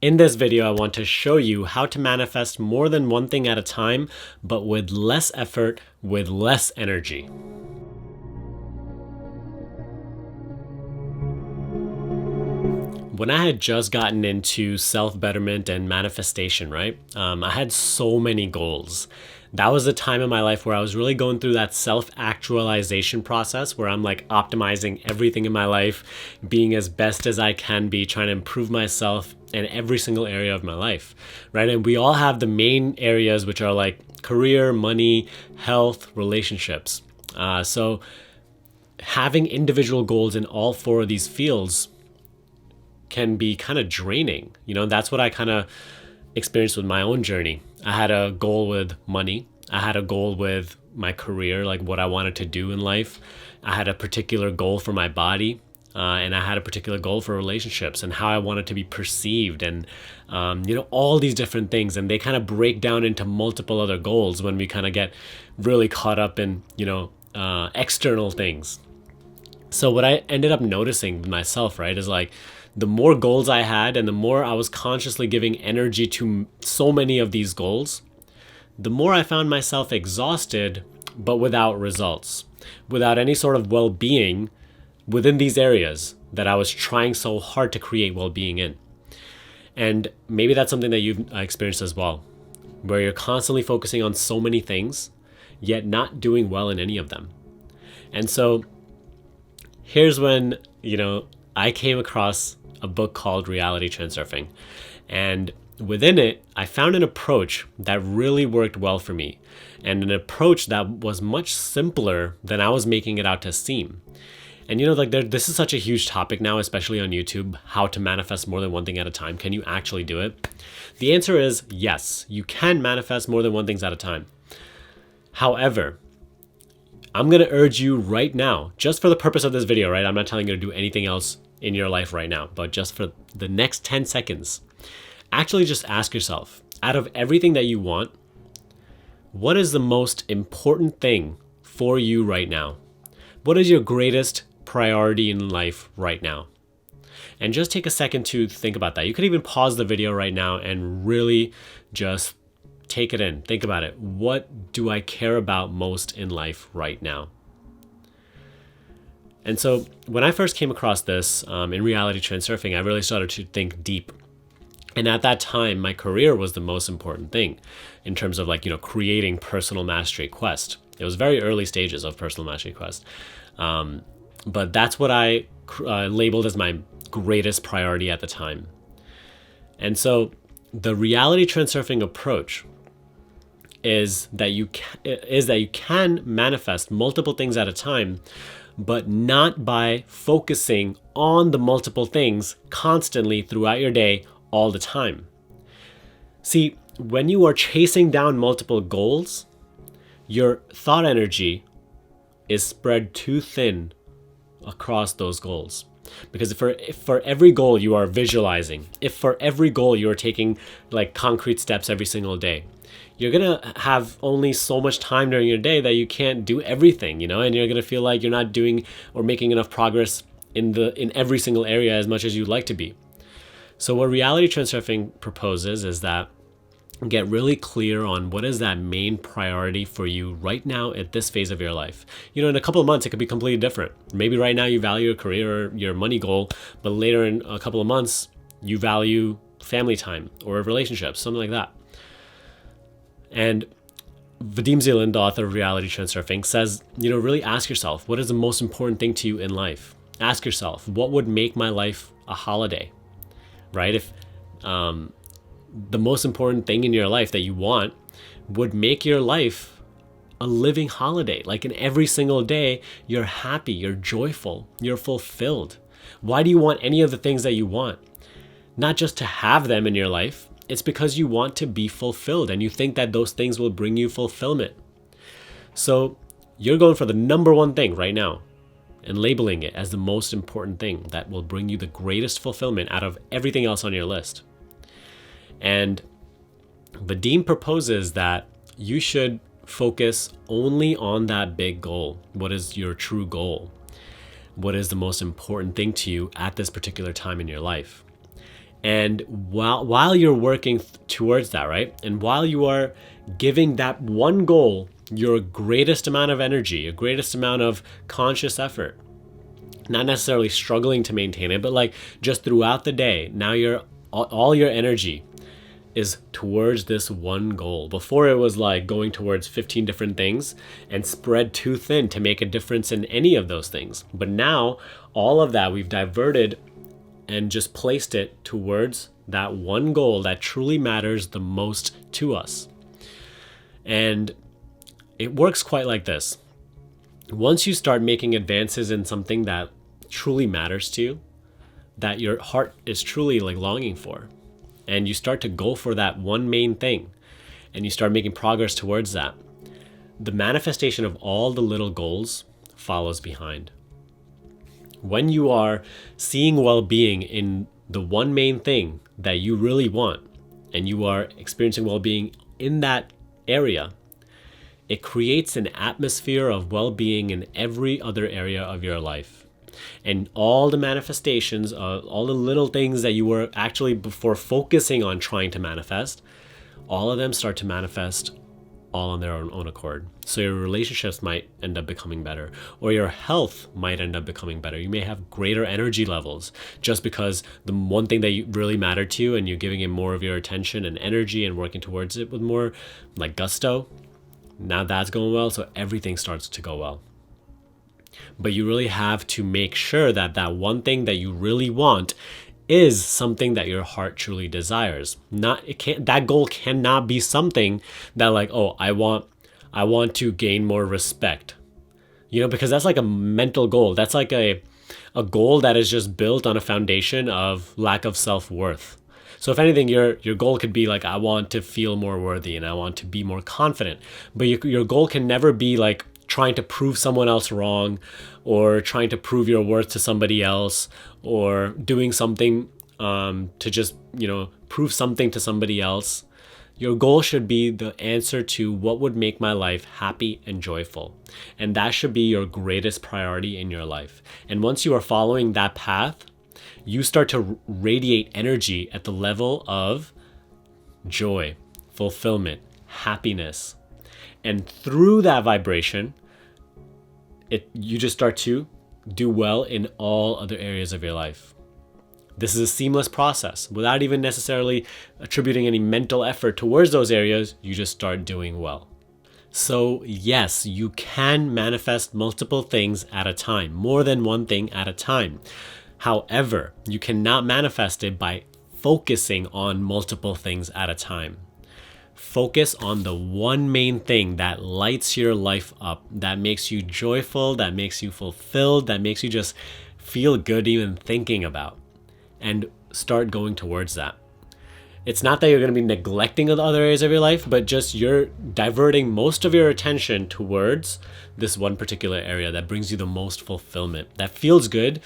In this video, I want to show you how to manifest more than one thing at a time, but with less effort, with less energy. When I had just gotten into self-betterment and manifestation, right? I had so many goals. That was the time in my life where I was really going through that self-actualization process where I'm like optimizing everything in my life, being as best as I can be, trying to improve myself in every single area of my life, right? And we all have the main areas, which are like career, money, health, relationships. So having individual goals in all four of these fields can be kind of draining. That's what I kind of experienced with my own journey. I had a goal with money. I had a goal with my career, like what I wanted to do in life. I had a particular goal for my body. And I had a particular goal for relationships and how I wanted to be perceived and, all these different things. And they kind of break down into multiple other goals when we kind of get really caught up in, external things. So what I ended up noticing with myself, right, is like the more goals I had and the more I was consciously giving energy to so many of these goals, the more I found myself exhausted, but without results, without any sort of well-being within these areas that I was trying so hard to create well-being in. And maybe that's something that you've experienced as well, where you're constantly focusing on so many things, yet not doing well in any of them. And so here's when, I came across a book called Reality Transurfing. And within it, I found an approach that really worked well for me, and an approach that was much simpler than I was making it out to seem. And this is such a huge topic now, especially on YouTube, how to manifest more than one thing at a time. Can you actually do it? The answer is yes, you can manifest more than one thing at a time. However, I'm going to urge you right now, just for the purpose of this video, right? I'm not telling you to do anything else in your life right now, but just for the next 10 seconds, actually just ask yourself, out of everything that you want, what is the most important thing for you right now? What is your greatest priority in life right now? And just take a second to think about that. You could even pause the video right now and really just take it in. Think about it. What do I care about most in life right now? And so when I first came across this in Reality Transurfing, I really started to think deep. And at that time, my career was the most important thing in terms of creating Personal Mastery Quest. It was very early stages of Personal Mastery Quest. But that's what I labeled as my greatest priority at the time. And so the Reality Transurfing approach is that you can manifest multiple things at a time, but not by focusing on the multiple things constantly throughout your day all the time. See, when you are chasing down multiple goals, your thought energy is spread too thin across those goals. Because if for every goal you are visualizing, if for every goal you are taking concrete steps every single day, you're going to have only so much time during your day that you can't do everything, and you're going to feel like you're not doing or making enough progress in every single area as much as you'd like to be. So what Reality Transurfing proposes is that get really clear on what is that main priority for you right now at this phase of your life. In a couple of months, it could be completely different. Maybe right now you value your career or your money goal, but later in a couple of months, you value family time or relationships, something like that. And Vadim Zeland, the author of Reality Transurfing, says, really ask yourself, what is the most important thing to you in life? Ask yourself, what would make my life a holiday, right? If the most important thing in your life that you want would make your life a living holiday, like in every single day, you're happy, you're joyful, you're fulfilled. Why do you want any of the things that you want? Not just to have them in your life. It's because you want to be fulfilled and you think that those things will bring you fulfillment. So you're going for the number one thing right now and labeling it as the most important thing that will bring you the greatest fulfillment out of everything else on your list. And Vadim proposes that you should focus only on that big goal. What is your true goal? What is the most important thing to you at this particular time in your life? And while you're working towards that, right? And while you are giving that one goal your greatest amount of energy, your greatest amount of conscious effort, not necessarily struggling to maintain it, but like just throughout the day, now all your energy is towards this one goal. Before it was like going towards 15 different things and spread too thin to make a difference in any of those things. But now all of that we've diverted and just placed it towards that one goal that truly matters the most to us. And it works quite like this. Once you start making advances in something that truly matters to you, that your heart is truly like longing for, and you start to go for that one main thing, and you start making progress towards that, the manifestation of all the little goals follows behind. When you are seeing well-being in the one main thing that you really want, and you are experiencing well-being in that area, it creates an atmosphere of well-being in every other area of your life. And all the manifestations, all the little things that you were actually before focusing on trying to manifest, all of them start to manifest all on their own accord. So your relationships might end up becoming better, or your health might end up becoming better. You may have greater energy levels just because the one thing that really mattered to you and you're giving it more of your attention and energy and working towards it with more like gusto. Now that's going well, so everything starts to go well. But you really have to make sure that that one thing that you really want is something that your heart truly desires. That goal cannot be something that like, oh, I want to gain more respect. Because that's like a mental goal. That's like a goal that is just built on a foundation of lack of self-worth. So if anything, your goal could be like, I want to feel more worthy and I want to be more confident. But your goal can never be like trying to prove someone else wrong, or trying to prove your worth to somebody else, or doing something to just, prove something to somebody else. Your goal should be the answer to what would make my life happy and joyful. And that should be your greatest priority in your life. And once you are following that path, you start to radiate energy at the level of joy, fulfillment, happiness. And through that vibration, you just start to do well in all other areas of your life. This is a seamless process. Without even necessarily attributing any mental effort towards those areas, you just start doing well. So yes, you can manifest multiple things at a time, more than one thing at a time. However, you cannot manifest it by focusing on multiple things at a time. Focus on the one main thing that lights your life up, that makes you joyful, that makes you fulfilled, that makes you just feel good even thinking about, and start going towards that. It's not that you're going to be neglecting the other areas of your life, but just you're diverting most of your attention towards this one particular area that brings you the most fulfillment, that feels good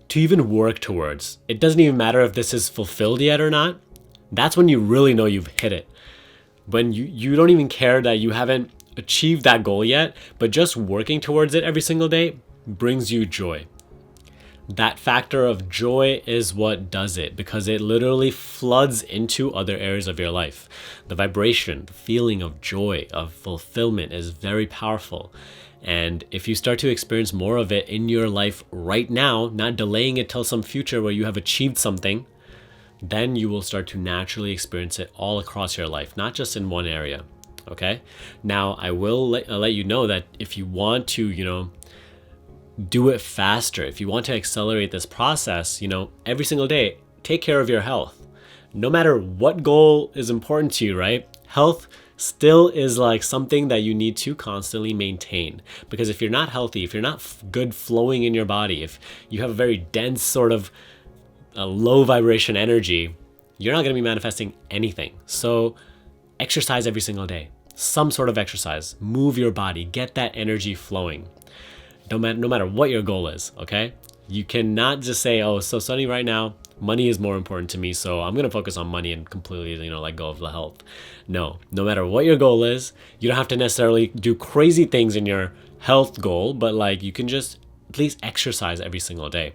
to even work towards. It doesn't even matter if this is fulfilled yet or not. That's when you really know you've hit it. When you don't even care that you haven't achieved that goal yet, but just working towards it every single day brings you joy. That factor of joy is what does it, because it literally floods into other areas of your life. The vibration, the feeling of joy, of fulfillment is very powerful. And if you start to experience more of it in your life right now, not delaying it till some future where you have achieved something, then you will start to naturally experience it all across your life, not just in one area. Okay? Now, I will let you know that if you want to, do it faster, if you want to accelerate this process, every single day, take care of your health. No matter what goal is important to you, right? Health still is like something that you need to constantly maintain. Because if you're not healthy, if you're not good flowing in your body, if you have a very dense sort of a low vibration energy, you're not going to be manifesting anything. So exercise every single day, some sort of exercise, move your body, get that energy flowing. No matter what your goal is, okay? You cannot just say, oh, so Sonny, right now, money is more important to me, so I'm going to focus on money and completely, let go of the health. No matter what your goal is, you don't have to necessarily do crazy things in your health goal, but like you can just please exercise every single day.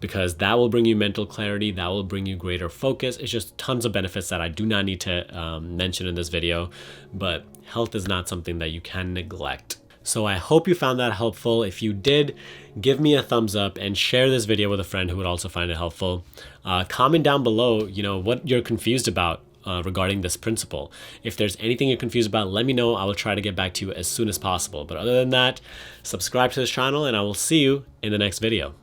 because that will bring you mental clarity, that will bring you greater focus. It's just tons of benefits that I do not need to mention in this video, but health is not something that you can neglect. So I hope you found that helpful. If you did, give me a thumbs up and share this video with a friend who would also find it helpful. Comment down below, what you're confused about regarding this principle. If there's anything you're confused about, let me know. I will try to get back to you as soon as possible. But other than that, subscribe to this channel and I will see you in the next video.